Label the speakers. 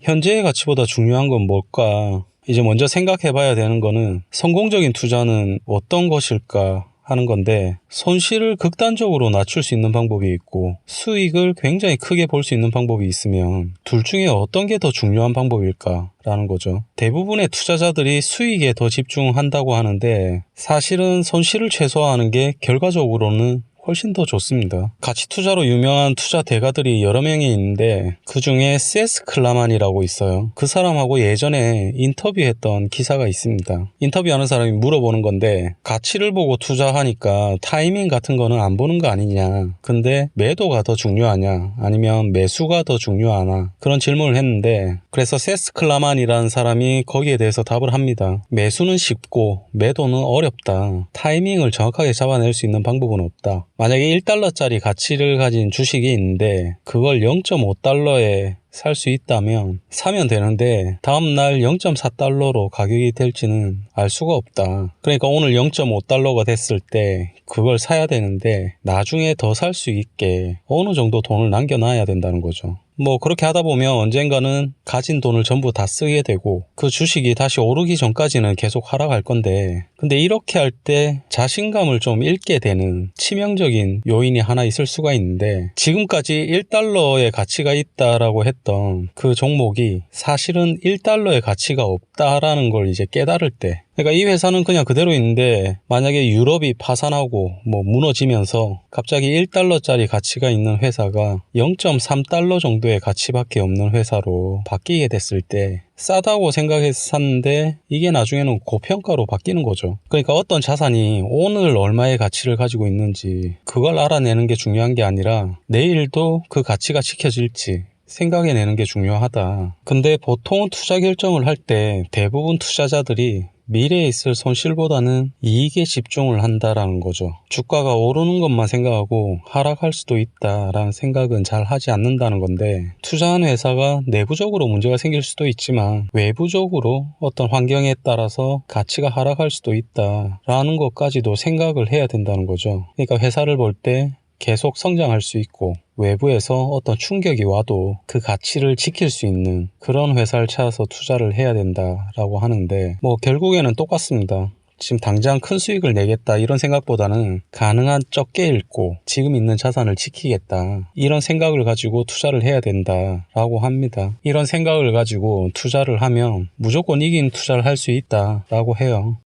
Speaker 1: 현재의 가치보다 중요한 건 뭘까? 이제 먼저 생각해 봐야 되는 거는 성공적인 투자는 어떤 것일까 하는 건데, 손실을 극단적으로 낮출 수 있는 방법이 있고 수익을 굉장히 크게 볼 수 있는 방법이 있으면 둘 중에 어떤 게 더 중요한 방법일까 라는 거죠. 대부분의 투자자들이 수익에 더 집중한다고 하는데, 사실은 손실을 최소화하는 게 결과적으로는 훨씬 더 좋습니다. 가치 투자로 유명한 투자 대가들이 여러 명이 있는데 그 중에 세스 클라만이라고 있어요. 그 사람하고 예전에 인터뷰했던 기사가 있습니다. 인터뷰하는 사람이 물어보는 건데, 가치를 보고 투자하니까 타이밍 같은 거는 안 보는 거 아니냐, 근데 매도가 더 중요하냐 아니면 매수가 더 중요하나, 그런 질문을 했는데, 그래서 세스 클라만이라는 사람이 거기에 대해서 답을 합니다. 매수는 쉽고 매도는 어렵다. 타이밍을 정확하게 잡아낼 수 있는 방법은 없다. 만약에 1달러짜리 가치를 가진 주식이 있는데 그걸 0.5달러에 살 수 있다면 사면 되는데 다음날 0.4달러로 가격이 될지는 알 수가 없다. 그러니까 오늘 0.5달러가 됐을 때 그걸 사야 되는데 나중에 더 살 수 있게 어느 정도 돈을 남겨놔야 된다는 거죠. 그렇게 하다 보면 언젠가는 가진 돈을 전부 다 쓰게 되고 그 주식이 다시 오르기 전까지는 계속 하락할 건데, 근데 이렇게 할 때 자신감을 좀 잃게 되는 치명적인 요인이 하나 있을 수가 있는데, 지금까지 1달러의 가치가 있다라고 했던 그 종목이 사실은 1달러의 가치가 없다라는 걸 이제 깨달을 때, 그러니까 이 회사는 그냥 그대로 있는데 만약에 유럽이 파산하고 무너지면서 갑자기 1달러짜리 가치가 있는 회사가 0.3달러 정도의 가치밖에 없는 회사로 바뀌게 됐을 때, 싸다고 생각해서 샀는데 이게 나중에는 고평가로 바뀌는 거죠. 그러니까 어떤 자산이 오늘 얼마의 가치를 가지고 있는지 그걸 알아내는 게 중요한 게 아니라 내일도 그 가치가 지켜질지 생각해내는 게 중요하다. 근데 보통 투자 결정을 할 때 대부분 투자자들이 미래에 있을 손실보다는 이익에 집중을 한다라는 거죠. 주가가 오르는 것만 생각하고 하락할 수도 있다라는 생각은 잘 하지 않는다는 건데, 투자하는 회사가 내부적으로 문제가 생길 수도 있지만 외부적으로 어떤 환경에 따라서 가치가 하락할 수도 있다라는 것까지도 생각을 해야 된다는 거죠. 그러니까 회사를 볼 때 계속 성장할 수 있고 외부에서 어떤 충격이 와도 그 가치를 지킬 수 있는 그런 회사를 찾아서 투자를 해야 된다라고 하는데, 결국에는 똑같습니다. 지금 당장 큰 수익을 내겠다 이런 생각보다는 가능한 적게 잃고 지금 있는 자산을 지키겠다 이런 생각을 가지고 투자를 해야 된다라고 합니다. 이런 생각을 가지고 투자를 하면 무조건 이긴 투자를 할 수 있다라고 해요.